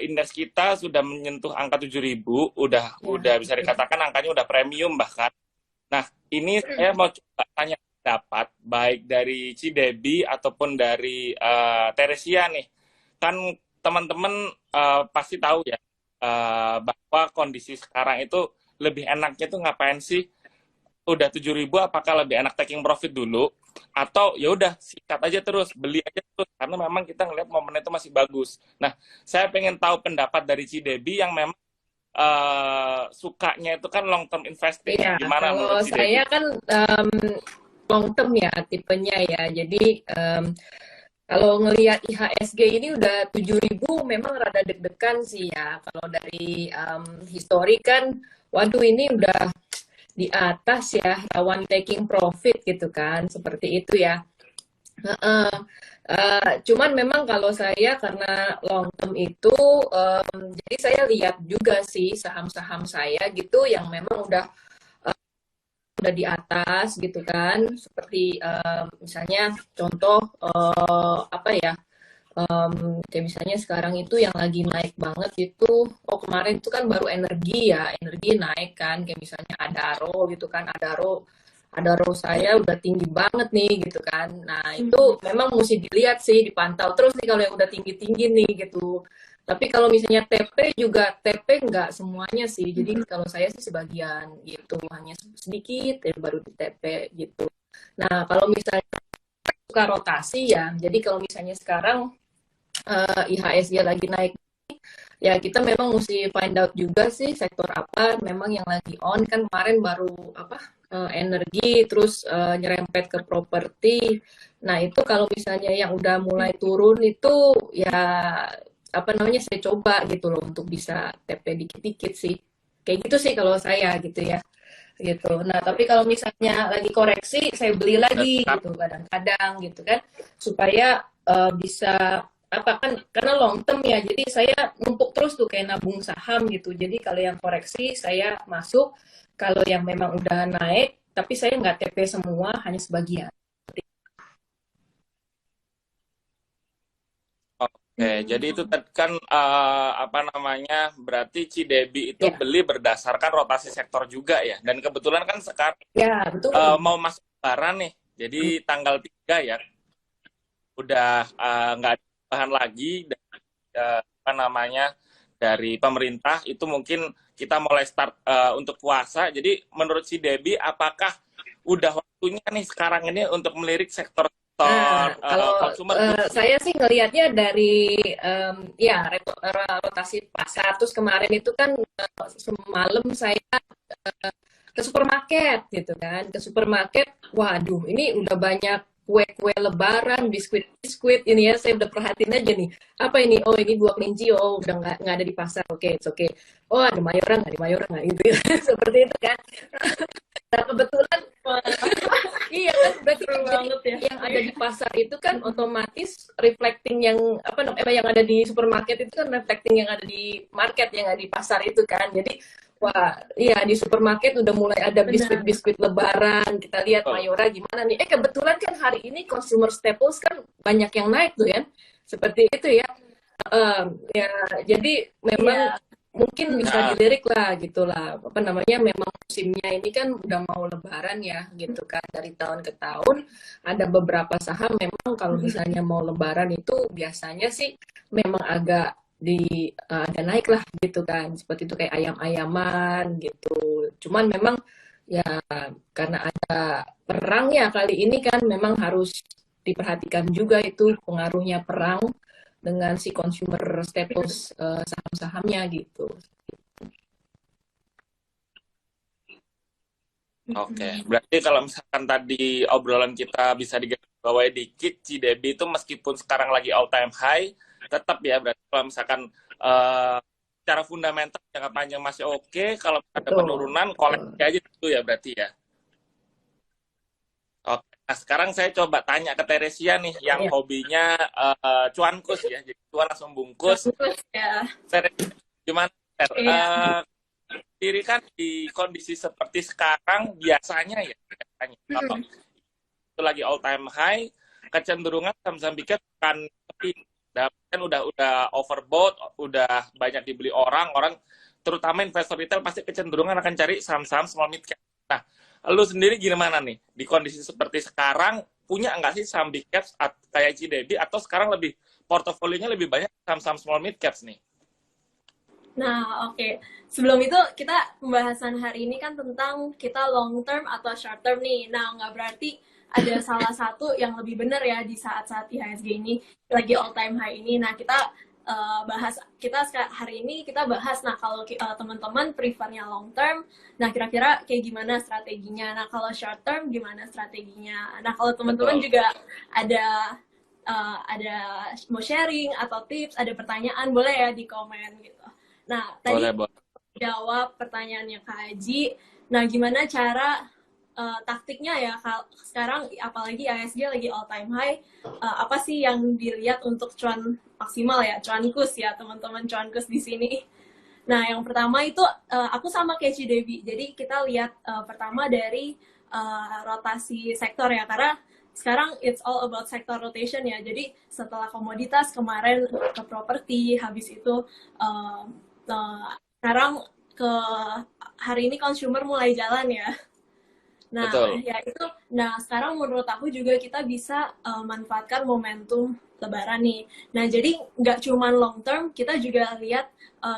indeks kita sudah menyentuh angka 7.000, udah bisa dikatakan angkanya udah premium bahkan. Nah, ini saya mau coba tanya pendapat baik dari Cidebi ataupun dari Teresia nih. Kan teman-teman pasti tahu ya bahwa kondisi sekarang itu lebih enaknya tuh ngapain sih? Udah 7.000 apakah lebih enak taking profit dulu atau ya udah sikat aja terus, beli aja terus karena memang kita ngelihat momen itu masih bagus. Nah, saya pengen tahu pendapat dari Cidebi yang memang sukanya itu kan long term investing. Iya, Gimana kalau menurut saya Cidebi? kan long term ya tipenya ya. Jadi kalau ngelihat IHSG ini udah 7.000 memang rada deg-degan sih ya. Kalau dari histori kan, waduh ini udah di atas ya, rawan taking profit gitu kan, seperti itu ya. Heeh. Cuman memang kalau saya karena long term itu, jadi saya lihat juga sih saham-saham saya gitu yang memang udah di atas gitu kan, seperti misalnya contoh apa ya, kayak misalnya sekarang itu yang lagi naik banget itu, oh kemarin itu kan baru energi ya, energi naik kan, kayak misalnya Adaro gitu kan, Adaro saya udah tinggi banget nih gitu kan. Nah itu memang mesti dilihat sih, dipantau terus nih kalau yang udah tinggi-tinggi nih gitu. Tapi kalau misalnya TP juga, TP nggak semuanya sih. Jadi kalau saya sih sebagian gitu, hanya sedikit ya baru di TP gitu. Nah kalau misalnya suka rotasi ya, jadi kalau misalnya sekarang IHSG lagi naik, ya kita memang mesti find out juga sih sektor apa memang yang lagi on. Kan kemarin baru apa, energi, terus nyerempet ke properti. Nah itu kalau misalnya yang udah mulai turun itu ya apa namanya, saya coba gitu loh untuk bisa TP dikit-dikit sih, kayak gitu sih kalau saya gitu ya, gitu. Nah tapi kalau misalnya lagi koreksi saya beli lagi gitu kadang-kadang gitu kan, supaya bisa apa kan, karena long term ya, jadi saya numpuk terus tuh kayak nabung saham gitu. Jadi kalau yang koreksi saya masuk, kalau yang memang udah naik tapi saya nggak TP semua, hanya sebagian. Oke, jadi itu kan apa namanya? Berarti Cidebi itu Ya, beli berdasarkan rotasi sektor juga ya. Dan kebetulan kan sekarang ya betul. mau masuk Lebaran nih. Jadi tanggal 3 ya, udah nggak ada bahan lagi dan apa namanya dari pemerintah itu mungkin kita mulai start untuk puasa. Jadi menurut si Debbie, apakah udah waktunya nih sekarang ini untuk melirik sektor-sektor Nah, kalau consumer goods nih? saya sih ngelihatnya dari ya rotasi pasar. Terus kemarin itu kan semalam saya ke supermarket gitu kan, ke supermarket, waduh ini udah banyak kue-kue lebaran, biskuit-biskuit ini ya, saya udah perhatiin aja nih, apa ini, oh ini buah kelinci, oh udah nggak ada di pasar, oke, it's okay, oh ada mayora nggak, di mayora nggak gitu ya. Seperti itu kan. Nah kebetulan iya kan, berarti Seru jadi banget ya. yang ada di pasar itu kan otomatis reflecting yang apa namanya, yang ada di supermarket itu kan reflecting yang ada di market, yang ada di pasar itu kan. Jadi wah, iya di supermarket udah mulai ada Benar. biskuit-biskuit lebaran. Kita lihat Betul. Mayora gimana nih. Kebetulan kan hari ini consumer staples kan banyak yang naik tuh kan. Seperti itu ya. Ya, jadi memang Iya. mungkin bisa Nah, dilirik lah gitulah, apa namanya, memang musimnya ini kan udah mau lebaran ya gitu kan, dari tahun ke tahun ada beberapa saham memang kalau misalnya mau lebaran itu biasanya sih memang agak agak naik lah gitu kan, seperti itu kayak ayam-ayaman gitu. Cuman memang ya karena ada perang ya kali ini kan, memang harus diperhatikan juga itu pengaruhnya perang dengan si consumer staples saham-sahamnya gitu. oke. Berarti kalau misalkan tadi obrolan kita bisa digarisbawahi dikit, Cidebi itu meskipun sekarang lagi all time high, tetap ya berarti kalau misalkan eh, secara fundamental jangka panjang masih oke, kalau ada Betul, penurunan betul. koleksi aja dulu ya berarti ya. Oke, nah sekarang saya coba tanya ke Teresia nih, yang Ya, hobinya cuankus ya, jadi cuan langsung bungkus. Bagus ya. Teresia, gimana? Ter? Iya. Diri kan di kondisi seperti sekarang biasanya kalau itu lagi all time high, kecenderungan saham-saham big cap akan sepi Dan kan udah overbought, udah banyak dibeli orang terutama investor retail pasti kecenderungan akan cari saham-saham small mid cap. Nah, lu sendiri gimana nih di kondisi seperti sekarang, punya nggak sih saham big caps kayak CDB, atau sekarang lebih portofolionya lebih banyak saham-saham small mid caps nih? Nah, oke. Sebelum itu, kita pembahasan hari ini kan tentang kita long term atau short term nih. Nah, nggak berarti ada salah satu yang lebih benar ya di saat-saat IHSG ini, lagi all time high ini. Nah, kita hari ini kita bahas, nah kalau teman-teman prefernya long term, nah kira-kira kayak gimana strateginya. Nah, kalau short term gimana strateginya. Nah, kalau teman-teman juga ada mau sharing atau tips, ada pertanyaan, boleh ya di komen gitu. Nah, tadi Boleh. jawab pertanyaannya Kak Haji. Nah, gimana cara taktiknya ya sekarang, apalagi IHSG lagi all time high, apa sih yang dilihat untuk cuan maksimal ya, cuankus ya teman-teman, cuankus di sini. Nah, yang pertama itu aku sama kayak Cidebi. Jadi kita lihat pertama dari rotasi sektor ya, karena sekarang it's all about sector rotation ya. Jadi setelah komoditas kemarin ke properti, habis itu sekarang ke hari ini consumer mulai jalan ya. Nah, Betul. ya itu. Nah, sekarang menurut aku juga kita bisa manfaatkan momentum Lebaran nih. Nah, jadi nggak cuma long term, kita juga lihat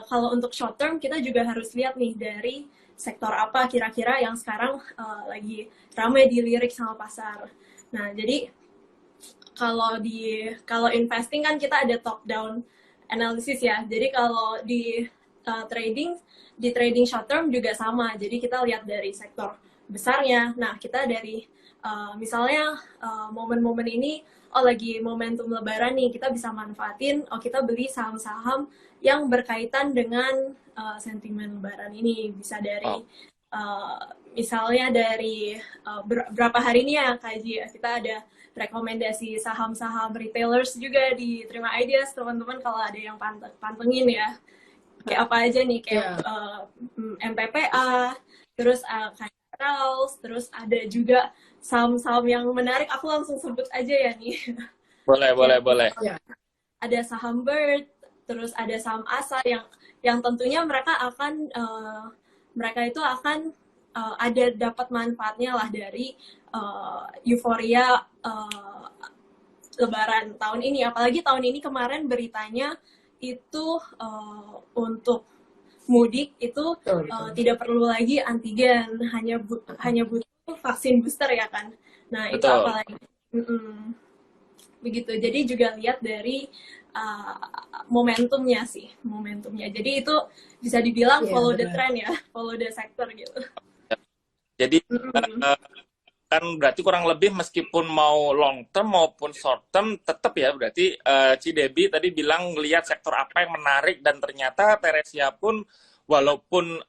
kalau untuk short term kita juga harus lihat nih dari sektor apa kira-kira yang sekarang lagi ramai dilirik sama pasar. Nah, jadi kalau investing kan kita ada top down analysis ya. Jadi kalau di trading short term juga sama. Jadi kita lihat dari sektor besarnya. Nah, kita dari misalnya momen-momen ini, lagi momentum Lebaran nih, kita bisa manfaatin, kita beli saham-saham yang berkaitan dengan sentimen Lebaran ini. Bisa dari misalnya dari berapa hari ini ya Kak Ji, kita ada rekomendasi saham-saham retailers juga di Terima Ideas, teman-teman kalau ada yang pantengin ya. Kayak apa aja nih, kayak MPPA, terus kayak Rals, terus ada juga saham-saham yang menarik, aku langsung sebut aja ya nih. Boleh. Ada saham Bird, terus ada saham Asa yang tentunya mereka itu akan ada dapat manfaatnya lah dari euforia Lebaran tahun ini. Apalagi tahun ini kemarin beritanya itu untuk mudik itu tidak perlu lagi antigen, hanya butuh vaksin booster ya kan. Nah, itu apalagi begitu. Jadi juga lihat dari momentumnya. Jadi itu bisa dibilang follow the trend ya, follow the sector gitu. Jadi kan berarti kurang lebih meskipun mau long term maupun short term tetap ya, berarti Cidebi tadi bilang lihat sektor apa yang menarik, dan ternyata Teresia pun walaupun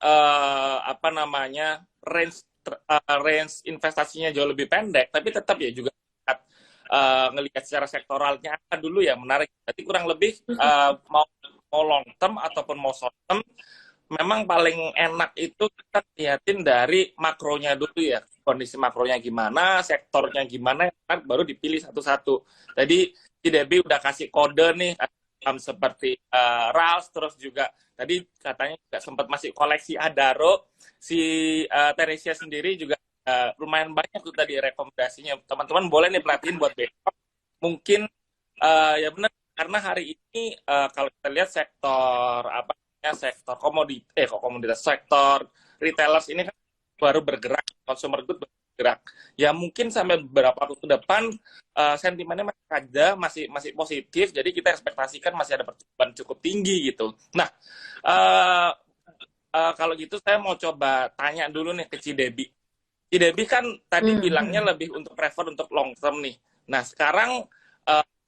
range investasinya jauh lebih pendek, tapi tetap ya juga ngelihat secara sektoralnya apa dulu ya menarik. Berarti kurang lebih mau long term ataupun mau short term, memang paling enak itu kita lihatin dari makronya dulu ya, kondisi makronya gimana, sektornya gimana, kan baru dipilih satu-satu. Tadi Cidebi udah kasih kode nih, seperti Rals, terus juga tadi katanya juga sempat masih koleksi Adaro. Si Teresia sendiri juga lumayan banyak tuh tadi rekomendasinya. Teman-teman boleh nih perhatiin buat besok. Mungkin ya benar, karena hari ini kalau kita lihat sektor sektor komoditas, sektor retailers ini kan baru bergerak, consumer good bergerak. Ya mungkin sampai beberapa waktu ke depan sentimennya masih positif, jadi kita ekspektasikan masih ada pertumbuhan cukup tinggi gitu. Nah, kalau gitu saya mau coba tanya dulu nih ke Cidebi. Cidebi kan tadi bilangnya lebih untuk prefer untuk long term nih. Nah, sekarang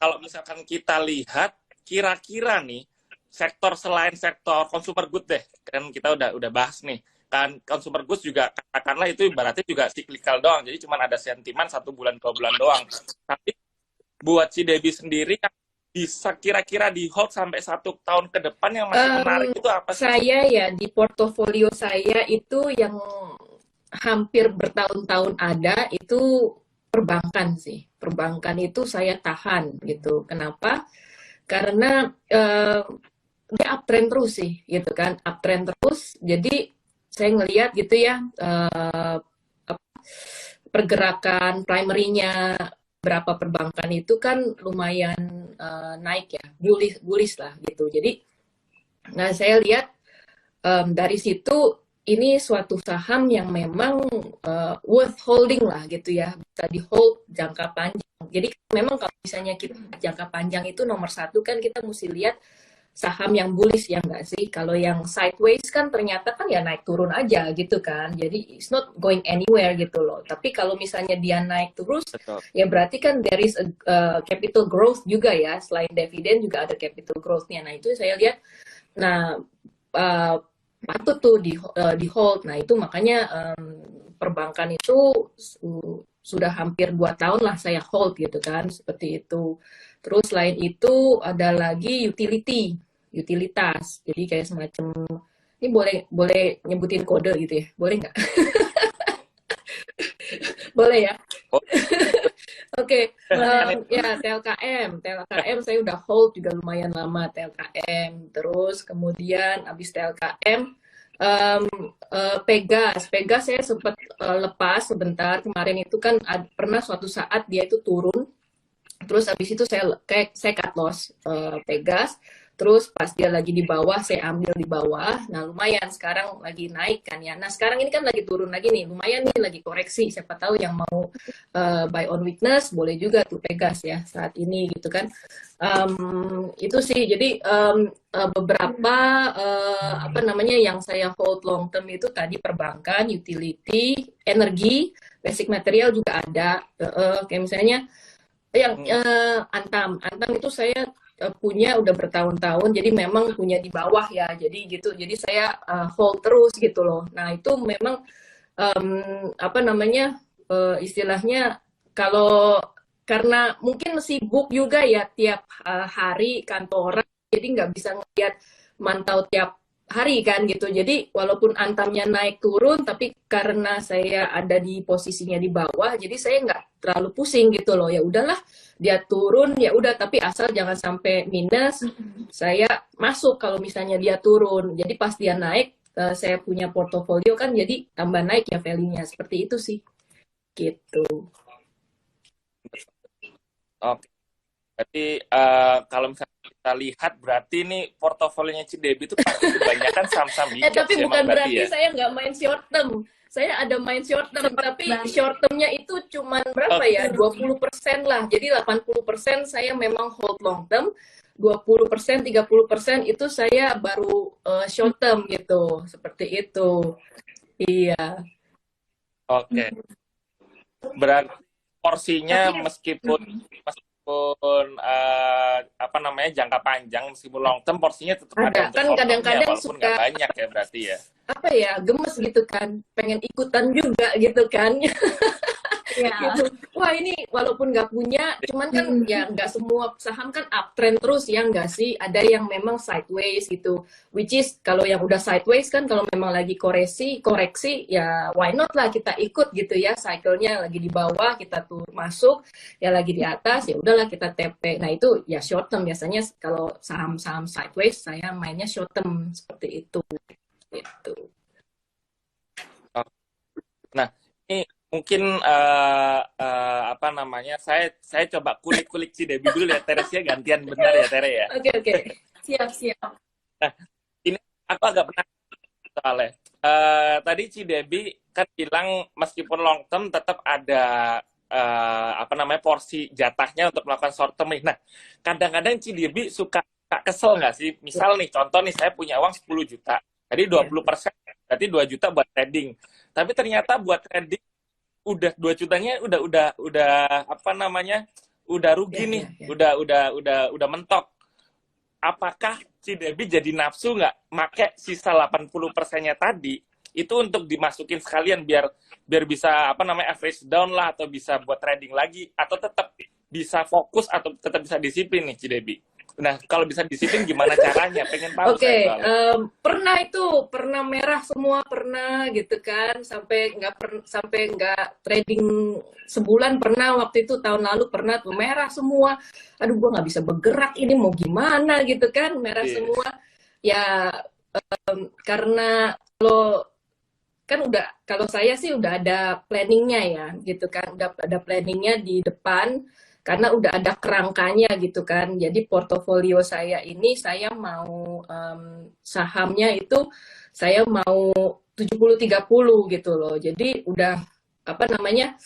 kalau misalkan kita lihat kira-kira nih sektor selain sektor consumer good deh, kan kita udah bahas nih, kan consumer goods juga katakanlah itu ibaratnya juga cyclical doang, jadi cuma ada sentimen 1 bulan 2 bulan doang. Tapi buat Cidebi sendiri yang bisa kira-kira di hold sampai 1 tahun ke depan yang masih menarik itu apa sih? Saya ya di portofolio saya itu yang hampir bertahun-tahun ada itu perbankan sih. Perbankan itu saya tahan gitu. Kenapa? karena dia uptrend terus sih gitu kan, uptrend terus. Jadi saya ngelihat gitu ya, pergerakan primary-nya berapa perbankan itu kan lumayan naik ya, bullish lah gitu. Jadi, nah saya lihat dari situ ini suatu saham yang memang worth holding lah gitu ya, bisa di hold jangka panjang. Jadi memang kalau misalnya kita jangka panjang itu nomor satu kan kita mesti lihat saham yang bullish ya nggak sih? Kalau yang sideways kan ternyata kan ya naik turun aja gitu kan. Jadi it's not going anywhere gitu loh. Tapi kalau misalnya dia naik terus, Betul. ya berarti kan there is a capital growth juga ya. Selain dividen juga ada capital growth-nya. Nah itu saya lihat, nah patut tuh di hold. Nah itu makanya perbankan itu sudah hampir 2 tahun lah saya hold gitu kan, seperti itu. Terus selain itu ada lagi utilitas. Jadi kayak semacam, ini boleh nyebutin kode gitu ya? Boleh nggak? Boleh ya? Oke, ya TLKM saya udah hold juga lumayan lama TLKM. Terus kemudian abis TLKM Pegas saya sempat lepas sebentar kemarin itu kan pernah suatu saat dia itu turun, terus abis itu saya cut loss Pegas, terus pas dia lagi di bawah saya ambil di bawah. Nah lumayan sekarang lagi naik kan ya. Nah sekarang ini kan lagi turun lagi nih, lumayan nih lagi koreksi. Siapa tahu yang mau buy on weakness boleh juga tuh Pegas ya saat ini gitu kan. Itu sih jadi beberapa apa namanya yang saya hold long term itu tadi perbankan, utility, energi, basic material juga ada. Kayak misalnya yang Antam itu saya punya udah bertahun-tahun, jadi memang punya di bawah ya, jadi gitu, jadi saya hold terus gitu loh. Nah itu memang apa namanya istilahnya, kalau karena mungkin sibuk juga ya tiap hari kantoran, jadi nggak bisa ngeliat mantau tiap hari kan gitu. Jadi walaupun Antamnya naik turun, tapi karena saya ada di posisinya di bawah, jadi saya nggak terlalu pusing gitu loh. Ya udahlah, dia turun ya udah, tapi asal jangan sampai minus. Saya masuk kalau misalnya dia turun. Jadi pas dia naik, saya punya portofolio kan, jadi tambah naik ya value-nya. Seperti itu sih, gitu. Oke. Berarti kalau misalnya kita lihat, berarti nih portofolionya Cidebi itu pasti kebanyakan saham-saham migas tapi ya, bukan berarti ya? saya nggak main short term. Saya ada main short term, tapi short termnya itu cuman berapa ya? 20% lah. Jadi 80% saya memang hold long term, 20%, 30% itu saya baru short term gitu. Seperti itu. Iya. Oke. Berarti porsinya meskipun apa namanya jangka panjang, meskipun long term porsinya tetap ada untuk kan short termnya, kadang-kadang walaupun suka nggak banyak ya berarti ya. apa ya, gemes gitu kan, pengen ikutan juga gitu kan. Gitu. Wah ini walaupun nggak punya, cuman kan ya nggak semua saham kan uptrend terus ya nggak sih, ada yang memang sideways gitu, which is kalau yang udah sideways kan kalau memang lagi koreksi ya why not lah kita ikut gitu ya, cycle-nya lagi di bawah kita tuh masuk, ya lagi di atas ya udahlah kita TP. Nah itu ya short term, biasanya kalau saham-saham sideways saya mainnya short term seperti itu gitu. Nah ini mungkin apa namanya, saya coba kulik-kulik Cidebi dulu ya, Teresia gantian bentar ya Tere ya. Oke. Siap. Nah ini aku agak penasaran soalnya tadi Cidebi kan bilang meskipun long term tetap ada apa namanya porsi jatahnya untuk melakukan short term. Nah kadang-kadang Cidebi suka kesel nggak sih, misal nih contoh nih, saya punya uang 10 juta, jadi 20%, berarti 2 juta buat trading, tapi ternyata buat trading udah 2 jutanya udah apa namanya udah rugi nih. Udah mentok. Apakah Cidebi jadi nafsu nggak make sisa 80%-nya tadi itu untuk dimasukin sekalian biar bisa apa namanya average down lah, atau bisa buat trading lagi, atau tetap bisa fokus atau tetap bisa disiplin nih Cidebi? Nah, kalau bisa disiplin gimana caranya? Pengen tahu Oke, saya soalnya. pernah merah semua pernah gitu kan, sampai nggak trading sebulan pernah waktu itu tahun lalu pernah tuh merah semua. Aduh, gua nggak bisa bergerak ini mau gimana gitu kan, merah Iya. semua. Ya karena kalau kan udah kalau saya sih udah ada planningnya ya gitu kan, udah ada planningnya di depan karena udah ada kerangkanya gitu kan. Jadi portofolio saya ini saya mau sahamnya itu saya mau 70-30 gitu loh. Jadi udah apa namanya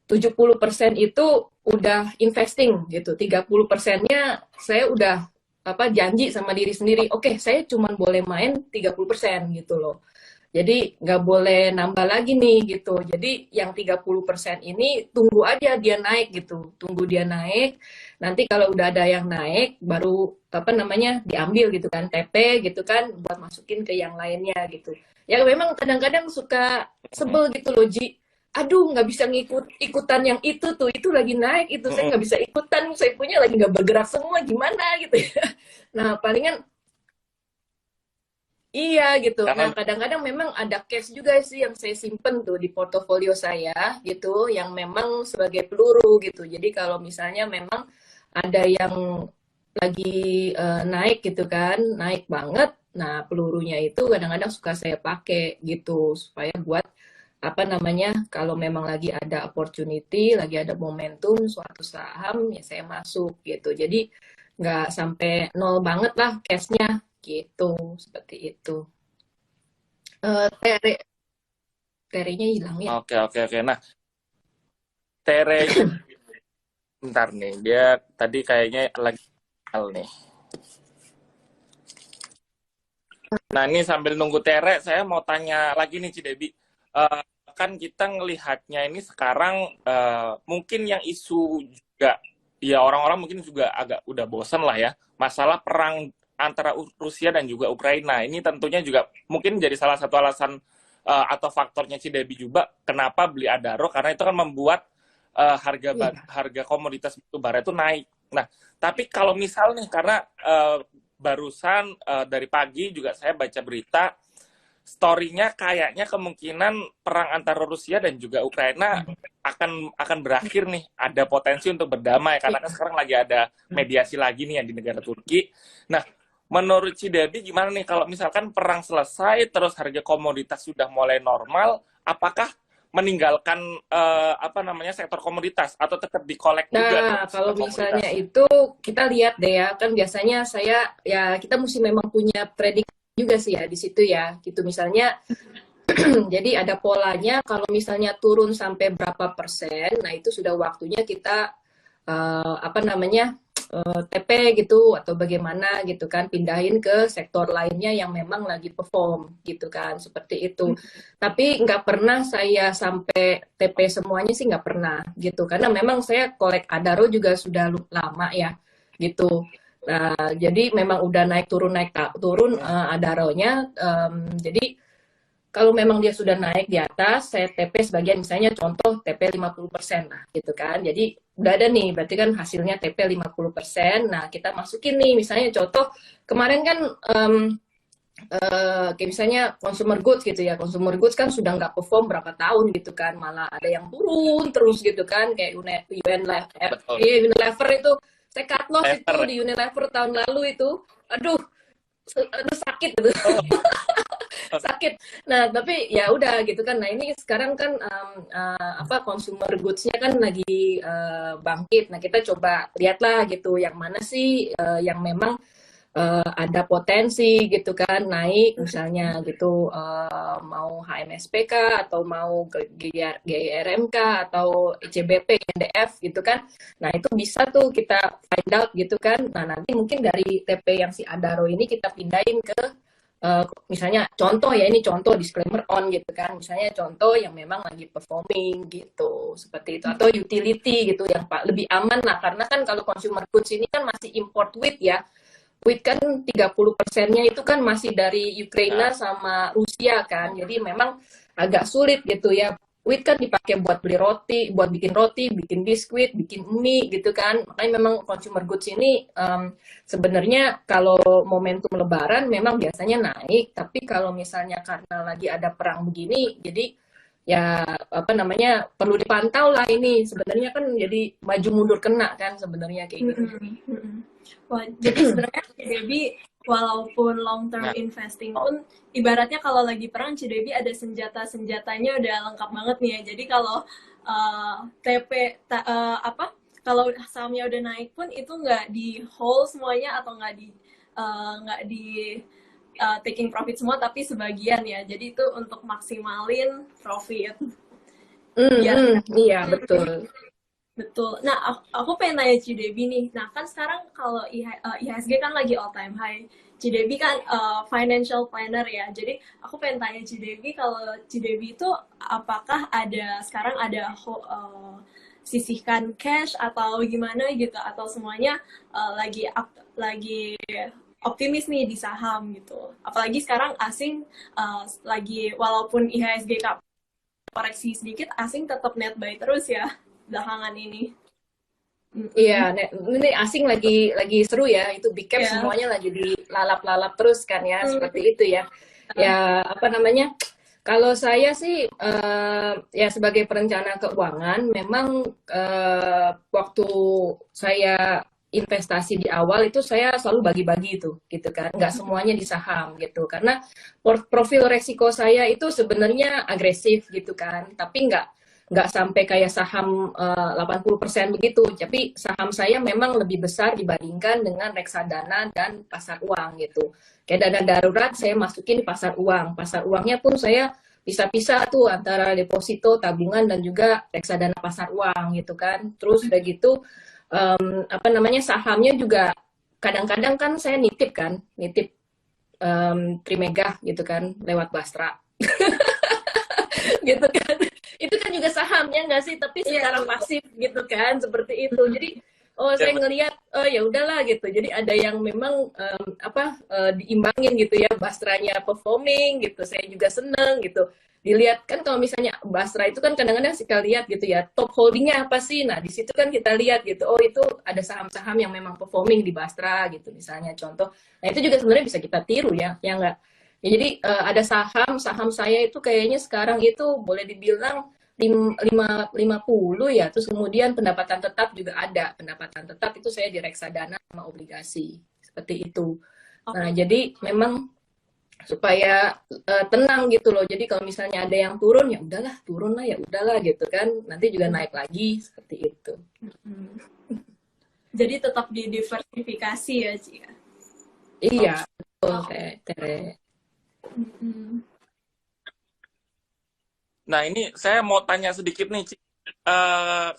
70% itu udah investing gitu. 30%-nya saya udah apa janji sama diri sendiri. Oke, saya cuma boleh main 30% gitu loh. Jadi nggak boleh nambah lagi nih gitu. Jadi yang 30% ini tunggu aja dia naik gitu. Tunggu dia naik. Nanti kalau udah ada yang naik baru apa namanya diambil gitu kan TP gitu kan buat masukin ke yang lainnya gitu. Ya memang kadang-kadang suka sebel gitu loh Ji. Aduh nggak bisa ikutan yang itu lagi naik itu saya nggak bisa ikutan saya punya lagi nggak bergerak semua gimana gitu ya. Nah palingan iya gitu. Nah, Karena kadang-kadang memang ada cash juga sih yang saya simpen tuh di portofolio saya gitu, yang memang sebagai peluru gitu. Jadi kalau misalnya memang ada yang lagi naik gitu kan, naik banget. Nah, pelurunya itu kadang-kadang suka saya pakai gitu supaya buat apa namanya, kalau memang lagi ada opportunity, lagi ada momentum suatu saham ya saya masuk gitu. Jadi nggak sampai nol banget lah cashnya gitu, seperti itu. Tere, terenya hilang ya. oke oke oke. Nah, Tere bentar nih. Dia tadi kayaknya lagi hal nih. Nah, ini sambil nunggu Tere, saya mau tanya lagi nih Cidebi. Eh, kan kita ngelihatnya ini sekarang mungkin yang isu juga, ya orang-orang mungkin juga agak udah bosen lah ya, masalah perang antara Rusia dan juga Ukraina. Ini tentunya juga mungkin jadi salah satu alasan atau faktornya Cidebi juga kenapa beli Adaro, karena itu kan membuat Iya. harga komoditas batu bara itu naik. Nah, tapi kalau misal nih, karena barusan dari pagi juga saya baca berita, story-nya kayaknya kemungkinan perang antara Rusia dan juga Ukraina akan berakhir nih. Ada potensi untuk berdamai karena kan Iya. sekarang lagi ada mediasi lagi nih yang di negara Turki. Nah, menurut si Debbie gimana nih kalau misalkan perang selesai terus harga komoditas sudah mulai normal, apakah meninggalkan apa namanya sektor komoditas atau tetap dikolek juga tuh Nah, kalau misalnya komoditas? itu kita lihat deh ya, kan biasanya saya ya kita mesti memang punya prediksi juga sih ya di situ ya, gitu misalnya. Jadi ada polanya kalau misalnya turun sampai berapa persen, nah itu sudah waktunya kita apa namanya TP gitu atau bagaimana gitu kan pindahin ke sektor lainnya yang memang lagi perform gitu kan seperti itu. Tapi nggak pernah saya sampai TP semuanya sih nggak pernah gitu karena memang saya kolek Adaro juga sudah lama ya gitu. Nah, jadi memang udah naik turun Adaronya. Jadi kalau memang dia sudah naik di atas, saya TP sebagian misalnya contoh TP 50% lah gitu kan. Jadi udah ada nih, berarti kan hasilnya TP 50%. Nah, kita masukin nih misalnya contoh kemarin kan kayak misalnya consumer goods gitu ya. Consumer goods kan sudah nggak perform berapa tahun gitu kan. Malah ada yang turun terus gitu kan kayak Betul. Unilever itu saya cut loss itu Lever. di Unilever tahun lalu itu. Aduh, aduh sakit gitu. Sakit. Nah, tapi ya udah gitu kan. Nah, ini sekarang kan apa consumer goods-nya kan lagi bangkit. Nah, kita coba lihatlah gitu yang mana sih yang memang ada potensi gitu kan naik misalnya gitu mau HMSPK atau mau GRMK atau ICBP NDF gitu kan. Nah, itu bisa tuh kita find out gitu kan. Nah, nanti mungkin dari TP yang si Adaro ini kita pindahin ke misalnya contoh ya ini contoh disclaimer on gitu kan misalnya contoh yang memang lagi performing gitu seperti itu atau utility gitu yang pak lebih aman lah karena kan kalau consumer goods ini kan masih import wheat ya wheat kan 30%-nya itu kan masih dari Ukraina sama Rusia kan jadi memang agak sulit gitu ya duit kan dipakai buat beli roti, buat bikin roti, bikin biskuit, bikin mie gitu kan. Makanya memang consumer goods ini sebenarnya kalau momentum Lebaran memang biasanya naik, tapi kalau misalnya karena lagi ada perang begini, jadi ya apa namanya perlu dipantau lah ini. Sebenarnya kan jadi maju mundur kena kan sebenarnya kayak gitu. Wah, jadi sebenarnya Cidebi walaupun long term investing pun ibaratnya kalau lagi perang Cidebi ada senjata-senjatanya udah lengkap banget nih ya. Jadi kalau kalau sahamnya udah naik pun itu nggak di hold semuanya atau nggak di taking profit semua tapi sebagian ya. Jadi itu untuk maksimalin profit. Iya betul. Betul. Nah, aku pengen nanya Cidebi nih. Nah, kan sekarang kalau IHSG kan lagi all time high. Cidebi kan financial planner ya. Jadi, aku pengen tanya Cidebi kalau Cidebi itu apakah sekarang ada sisihkan cash atau gimana gitu atau semuanya lagi optimis nih di saham gitu. Apalagi sekarang asing lagi walaupun IHSG koreksi sedikit, asing tetap net buy terus ya belakangan ini. Iya, ini asing lagi seru ya. Itu big cap semuanya lagi dilalap-lalap terus kan ya, seperti itu ya. Ya apa namanya? Kalau saya sih ya sebagai perencana keuangan, memang waktu saya investasi di awal itu saya selalu bagi-bagi itu, gitu kan. Nggak semuanya di saham gitu, karena profil resiko saya itu sebenarnya agresif gitu kan, tapi nggak sampai kayak saham 80% begitu, tapi saham saya memang lebih besar dibandingkan dengan reksadana dan pasar uang gitu. Kayak dana darurat saya masukin di pasar uang. Pasar uangnya pun saya pisah-pisah tuh antara deposito, tabungan dan juga reksadana pasar uang gitu kan. Terus udah gitu apa namanya sahamnya juga kadang-kadang kan saya nitip Trimegah gitu kan lewat Bastra. Gitu kan. Itu kan juga sahamnya nggak sih, tapi secara pasif gitu kan, seperti itu. Jadi saya ngelihat ya udahlah gitu. Jadi ada yang memang diimbangin gitu ya, Bastranya performing gitu. Saya juga seneng gitu. Dilihat kan kalau misalnya Bastra itu kan kadang-kadang kita lihat gitu ya, top holdingnya apa sih? Nah di situ kan kita lihat gitu, oh itu ada saham-saham yang memang performing di Bastra gitu misalnya contoh. Nah itu juga sebenarnya bisa kita tiru ya nggak? Ya, jadi ada saham saya itu kayaknya sekarang itu boleh dibilang 50 ya, terus kemudian pendapatan tetap juga ada. Pendapatan tetap itu saya di reksadana sama obligasi, seperti itu. Nah, jadi memang supaya tenang gitu loh. Jadi kalau misalnya ada yang turun ya udahlah, turun lah ya udahlah gitu kan. Nanti juga naik lagi seperti itu. Jadi tetap didiversifikasi ya, Ci. Iya, betul, Tere. Nah, ini saya mau tanya sedikit nih, Ci.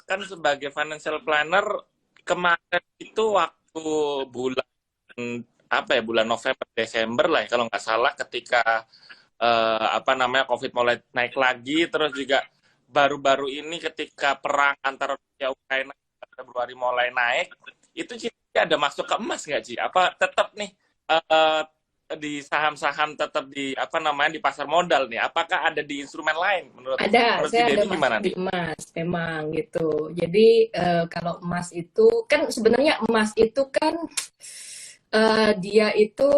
Kan sebagai financial planner, kemarin itu waktu bulan November, Desember lah ya, kalau nggak salah, ketika COVID mulai naik lagi, terus juga baru-baru ini ketika perang antara Rusia Ukraina Februari mulai naik, itu Ci ada masuk ke emas nggak, Ci? Apa tetap nih di saham-saham tetap di di pasar modal nih? Apakah ada di instrumen lain menurut saya ada gimana di emas memang gitu. Jadi kalau emas itu kan sebenarnya emas itu kan dia itu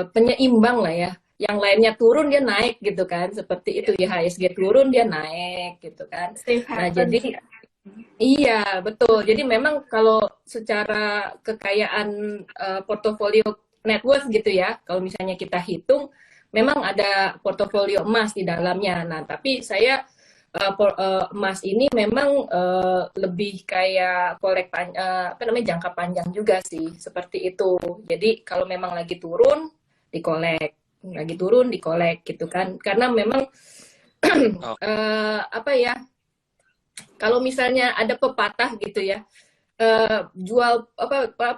penyeimbang lah ya. Yang lainnya turun dia naik gitu kan, seperti itu ya. IHSG turun dia naik gitu kan. Nah jadi iya betul. Jadi memang kalau secara kekayaan portofolio net worth gitu ya, kalau misalnya kita hitung, memang ada portofolio emas di dalamnya. Nah, tapi saya emas ini memang lebih kayak jangka panjang juga sih, seperti itu. Jadi kalau memang lagi turun, dikolek gitu kan. Karena memang kalau misalnya ada pepatah gitu ya, jual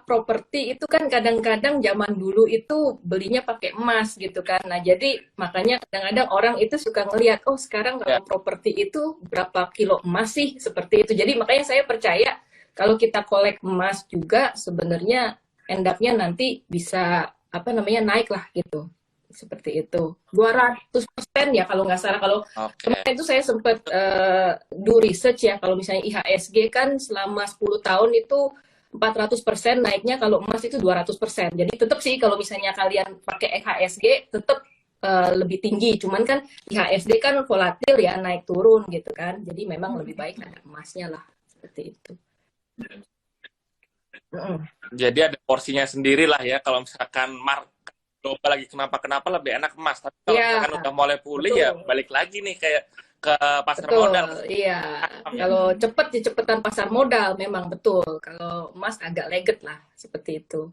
properti itu kan kadang-kadang zaman dulu itu belinya pakai emas gitu kan. Nah jadi makanya kadang-kadang orang itu suka ngelihat, oh sekarang kalau properti itu berapa kilo emas sih, seperti itu. Jadi makanya saya percaya kalau kita kolek emas juga sebenarnya end up-nya nanti bisa naik lah gitu. seperti itu. 200% ya kalau nggak salah. Kalau Oke. kemarin itu saya sempat do research ya, kalau misalnya IHSG kan selama 10 tahun itu 400% naiknya, kalau emas itu 200%. Jadi tetap sih kalau misalnya kalian pakai IHSG tetap lebih tinggi. Cuman kan IHSG kan volatil ya, naik turun gitu kan. Jadi memang lebih baik ada emasnya lah, seperti itu. Jadi ada porsinya sendiri lah ya. Kalau misalkan market global lagi kenapa-kenapa lebih enak emas. Tapi kalau misalkan udah mulai pulih ya balik lagi nih kayak ke pasar modal. Iya. Kalau cepet ya cepetan pasar modal memang betul. Kalau emas agak leget lah seperti itu.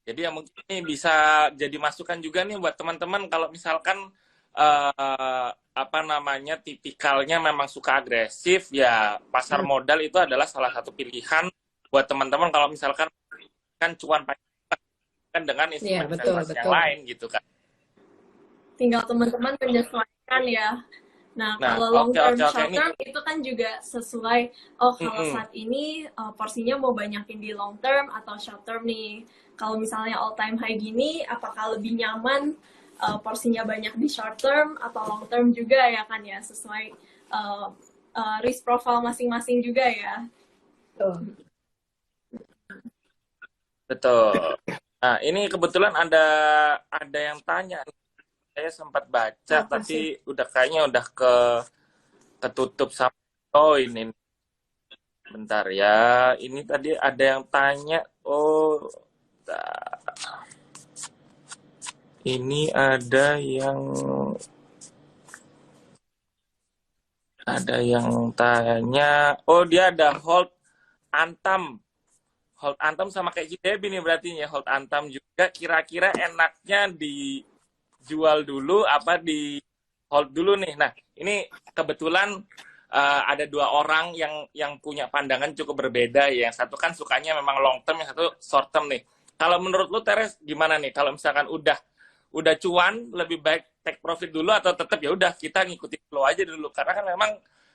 Jadi yang mungkin ini bisa jadi masukan juga nih buat teman-teman kalau misalkan apa namanya tipikalnya memang suka agresif ya, pasar modal itu adalah salah satu pilihan buat teman-teman kalau misalkan kan cuan kan dengan instrumen investasi yang lain gitu kan. Tinggal teman-teman menyesuaikan ya. Nah, kalau long term, short term itu kan juga sesuai. Oh, kalau saat ini porsinya mau banyakin di long term atau short term nih. Kalau misalnya all time high gini, apakah lebih nyaman porsinya banyak di short term atau long term juga ya kan ya, sesuai risk profile masing-masing juga ya. Betul. Nah, ini kebetulan ada yang tanya. Saya sempat baca tapi udah kayaknya udah ketutup sama ini. Bentar ya. Ini tadi ada yang tanya. Oh, ini ada yang tanya. Oh, dia ada hold Antam. Hold Antam sama kayak JDB nih berarti ya. Hold Antam juga kira-kira enaknya dijual dulu apa di hold dulu nih. Nah, ini kebetulan ada dua orang yang punya pandangan cukup berbeda ya. Yang satu kan sukanya memang long term, yang satu short term nih. Kalau menurut lu Teres gimana nih? Kalau misalkan udah cuan lebih baik take profit dulu atau tetap ya udah kita ngikutin flow aja dulu, karena kan memang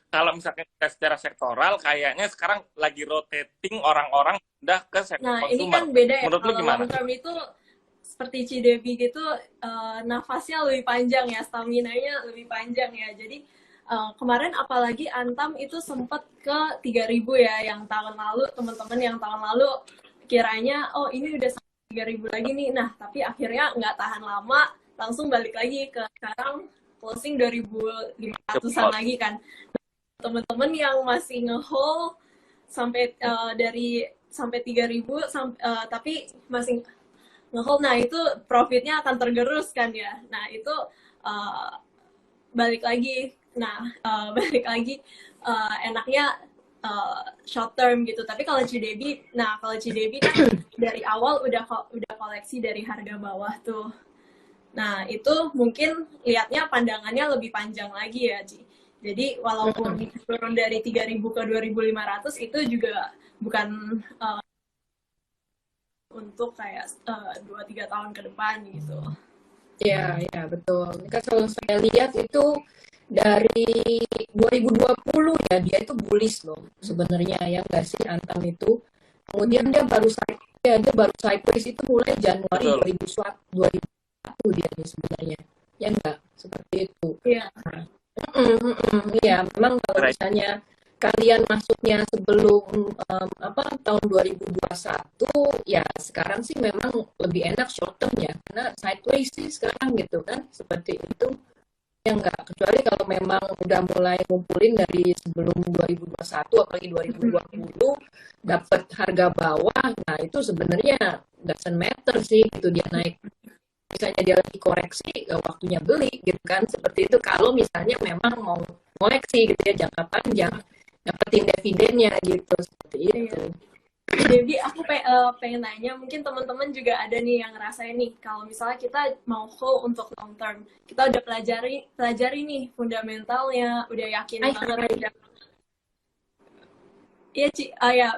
kalau misalkan kita secara sektoral kayaknya sekarang lagi rotating orang-orang udah ke sektor consumer. Ini kan beda ya. Menurut lu gimana? Long term itu seperti Cidebi gitu, nafasnya lebih panjang ya, stamina-nya lebih panjang ya. Jadi kemarin apalagi Antam itu sempat ke 3.000 ya, yang tahun lalu teman-teman yang tahun lalu kiranya oh ini udah 3.000 lagi nih. Nah, tapi akhirnya nggak tahan lama, langsung balik lagi ke sekarang closing 2.500-an lagi kan. Teman-teman yang masih nge-hold sampai sampai 3.000 tapi masih nge-hold, nah itu profitnya akan tergerus kan ya. Nah, itu balik lagi. Nah, enaknya short term gitu. Tapi kalau Cidebi kan dari awal udah koleksi dari harga bawah tuh. Nah, itu mungkin lihatnya pandangannya lebih panjang lagi ya, Ci. Jadi walaupun turun dari 3.000 ke 2.500 itu juga bukan untuk kayak 2-3 tahun ke depan gitu. Iya, betul. Kan kalau saya lihat itu dari 2020 ya, dia itu bullish loh sebenarnya ya nggak sih Antam itu. Kemudian dia baru sideways itu mulai Januari 2021 dia nih sebenarnya. Ya enggak, seperti itu. Iya. Iya, memang kalau misalnya kalian masuknya sebelum tahun 2021 ya sekarang sih memang lebih enak short term ya, karena sideways sih sekarang gitu kan, seperti itu. Ya enggak, kecuali kalau memang udah mulai ngumpulin dari sebelum 2021 apalagi 2020 dapat harga bawah, nah itu sebenarnya doesn't matter sih gitu, dia naik misalnya dia lagi koreksi waktunya beli gitu kan, seperti itu. Kalau misalnya memang mau koleksi gitu ya jangka panjang, dapetin dividennya gitu, seperti itu. Debbie, aku pengen nanya, mungkin teman-teman juga ada nih yang ngerasain nih, kalau misalnya kita mau hold untuk long term, kita udah pelajari nih fundamentalnya, udah yakin banget. Iya, Ci, ya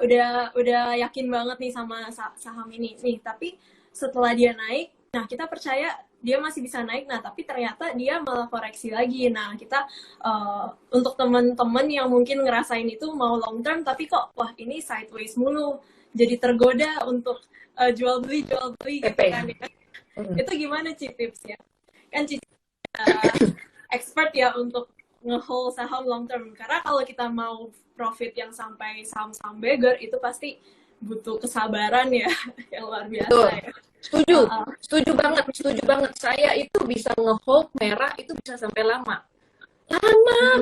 udah yakin banget nih sama saham ini nih, tapi setelah dia naik, nah kita percaya dia masih bisa naik, nah tapi ternyata dia malah koreksi lagi. Nah, kita untuk teman-teman yang mungkin ngerasain itu mau long term tapi kok wah ini sideways mulu, jadi tergoda untuk jual beli gitu PP. kan ya. Itu gimana Ci tipsnya? Kan Cici expert ya untuk nge-hold saham long term. Karena kalau kita mau profit yang sampai saham-saham beggar itu pasti butuh kesabaran ya yang luar biasa Betul. ya. Setuju banget. Saya itu bisa nge-hold merah itu bisa sampai lama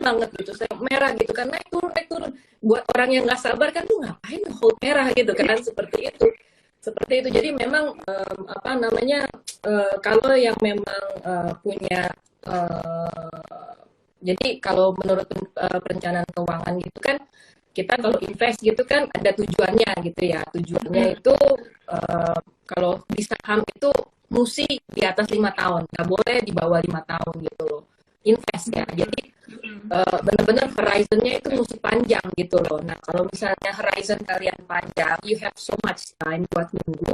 banget gitu. Saya merah gitu kan naik turun. Buat orang yang nggak sabar kan tuh ngapain nge-hold merah gitu kan seperti itu. Jadi memang kalau yang memang punya jadi kalau menurut perencanaan keuangan gitu kan kita kalau invest gitu kan ada tujuannya gitu ya. Tujuannya itu kalau di saham itu mesti di atas 5 tahun, nggak boleh di bawah 5 tahun gitu loh. Invest ya. Jadi benar-benar horizonnya itu mesti panjang gitu loh. Nah, kalau misalnya horizon kalian panjang, you have so much time buat nunggu,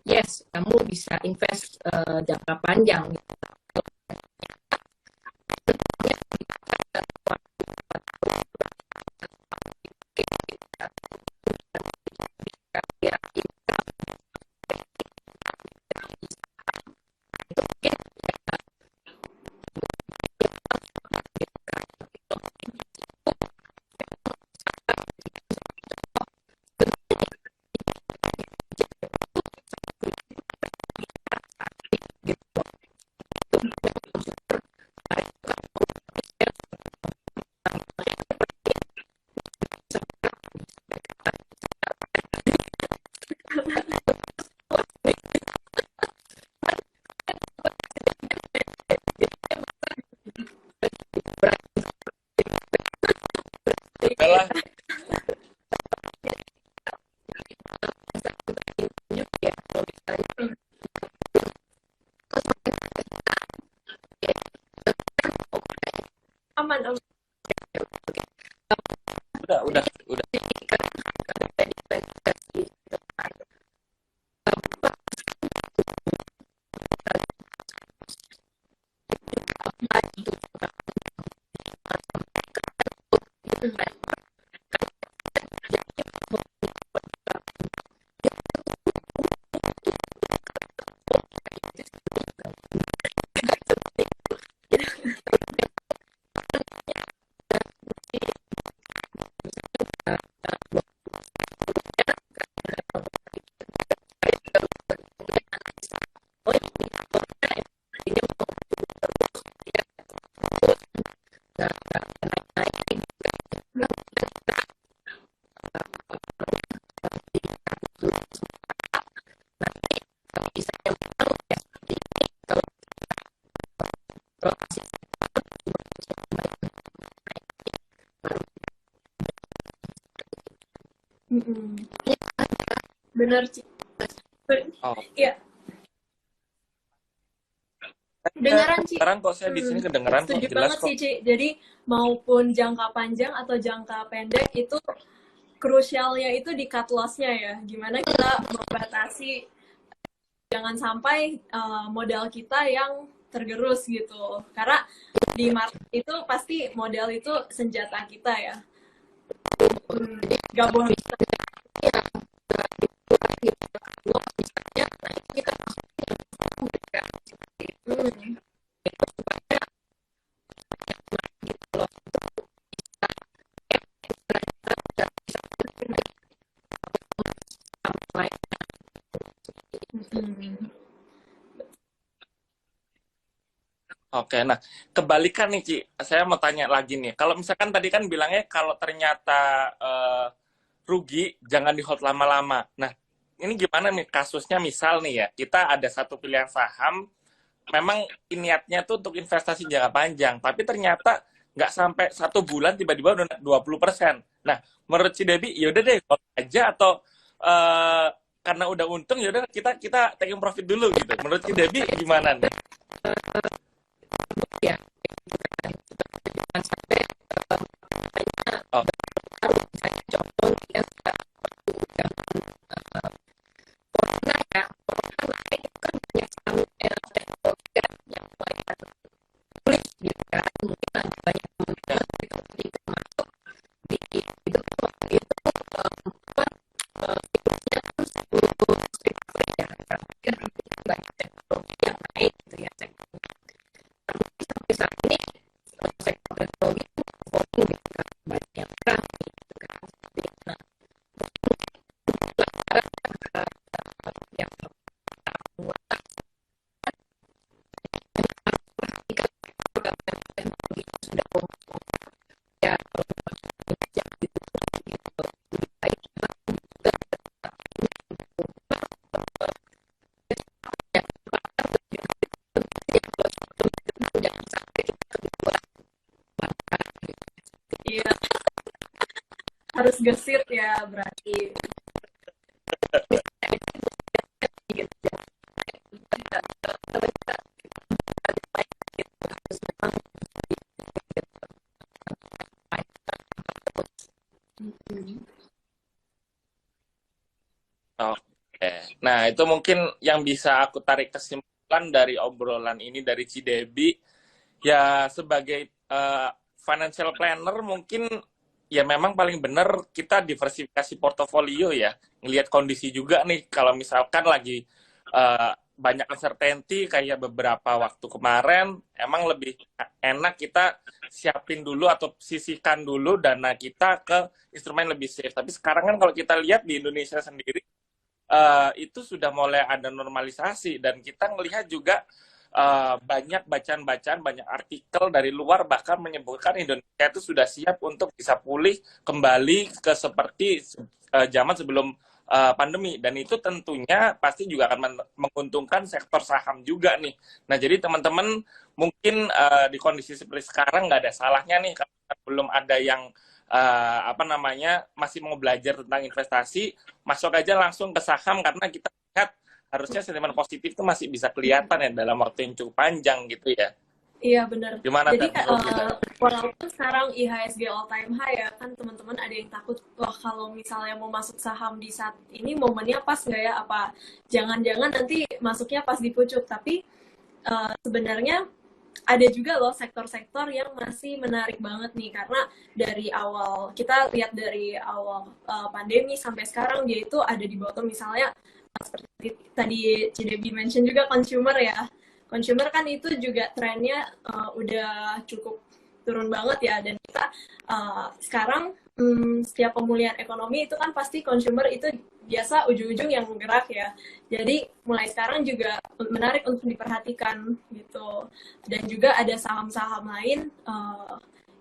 yes, kamu bisa invest jangka panjang gitu. Udahlah. Aman. Udah. Benar Ci. Oh. Iya. Kedengaran Ci. Sekarang kok saya di sini kedengeran kok Setuju jelas banget kok. sih Ci. Jadi maupun jangka panjang atau jangka pendek itu krusialnya itu di cut loss-nya ya. Gimana kita membatasi jangan sampai modal kita yang tergerus gitu. Karena di market itu pasti modal itu senjata kita ya. Gak boleh Oke, nah kebalikan nih Ci, saya mau tanya lagi nih. Kalau misalkan tadi kan bilangnya kalau ternyata rugi jangan di hold lama-lama. Nah, ini gimana nih kasusnya misal nih ya, kita ada satu pilihan saham, memang niatnya tuh untuk investasi jangka panjang, tapi ternyata nggak sampai 1 bulan tiba-tiba udah 20%. Nah, menurut si Debbie, yaudah deh hold aja atau karena udah untung yaudah kita taking profit dulu gitu. Menurut si Debbie gimana nih? Ya, Oh. contoh ya corona ya corona itu kan banyak sekali teknologi yang lumayan sulit gitu kan mungkin ada banyak teman-teman itu ketika masuk di itu waktu itu virusnya harus gesit ya berarti. Oke. Nah, itu mungkin yang bisa aku tarik kesimpulan dari obrolan ini dari Cidebi. Ya, sebagai financial planner mungkin ya memang paling benar kita diversifikasi portofolio ya. Ngelihat kondisi juga nih, kalau misalkan lagi banyak uncertainty kayak beberapa waktu kemarin, emang lebih enak kita siapin dulu atau sisihkan dulu dana kita ke instrumen lebih safe. Tapi sekarang kan kalau kita lihat di Indonesia sendiri, itu sudah mulai ada normalisasi dan kita melihat juga banyak bacaan-bacaan, banyak artikel dari luar bahkan menyebutkan Indonesia itu sudah siap untuk bisa pulih kembali ke seperti zaman sebelum pandemi, dan itu tentunya pasti juga akan menguntungkan sektor saham juga nih. Nah, jadi teman-teman mungkin di kondisi seperti sekarang nggak ada salahnya nih kalau belum ada yang masih mau belajar tentang investasi, masuk aja langsung ke saham karena kita lihat harusnya sentimen positif itu masih bisa kelihatan ya dalam waktu yang cukup panjang gitu ya. Iya benar. Gimana Jadi walaupun sekarang IHSG all time high ya, kan teman-teman ada yang takut, wah kalau misalnya mau masuk saham di saat ini momennya pas nggak ya? Apa jangan-jangan nanti masuknya pas di pucuk? Tapi sebenarnya ada juga loh sektor-sektor yang masih menarik banget nih, karena dari awal kita lihat dari awal pandemi sampai sekarang dia itu ada di bottom, misalnya seperti tadi Cidebi mention juga consumer ya. Consumer kan itu juga trennya udah cukup turun banget ya, dan kita sekarang setiap pemulihan ekonomi itu kan pasti consumer itu biasa ujung-ujung yang gerak ya. Jadi mulai sekarang juga menarik untuk diperhatikan gitu. Dan juga ada saham-saham lain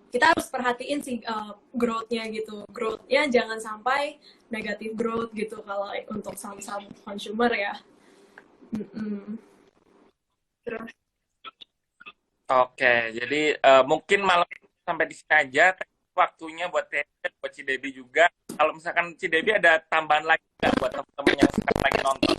kita harus perhatiin sih growth-nya gitu. Growth-nya jangan sampai negatif growth gitu kalau untuk saham-saham consumer ya. Terus. Oke, jadi mungkin malam sampai di sini aja. Waktunya buat Cidebi juga. Kalau misalkan Cidebi ada tambahan lagi nggak buat teman-teman yang sekarang lagi nonton?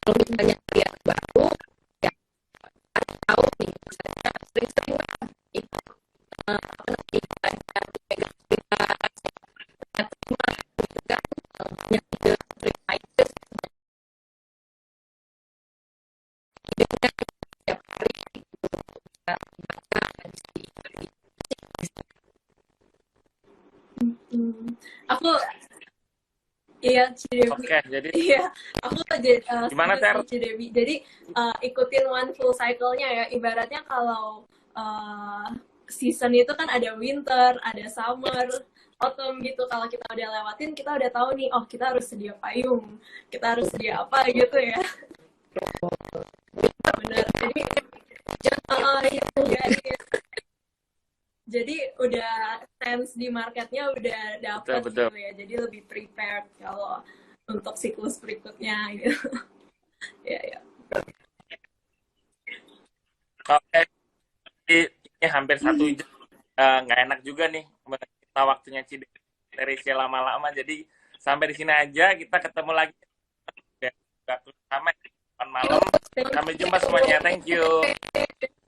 Kalau misalnya lihat baru, ya tahu nih, misalnya sering-sering lah itu aku iya Cidebi. Oke, jadi iya aku gimana Ter? Cidebi. Jadi ikutin one full cycle-nya ya. Ibaratnya kalau season itu kan ada winter, ada summer, autumn gitu. Kalau kita udah lewatin, kita udah tahu nih, oh kita harus sedia payung, kita harus sedia apa gitu ya. Benar. Jadi udah sense di marketnya udah dapet gitu ya, jadi lebih prepared kalau untuk siklus berikutnya gitu. Ya. Oke, ini hampir 1 jam, nggak enak juga nih kita waktunya Cidebi lama-lama, jadi sampai di sini aja, kita ketemu lagi waktu sama malam. Sampai jumpa semuanya, thank you.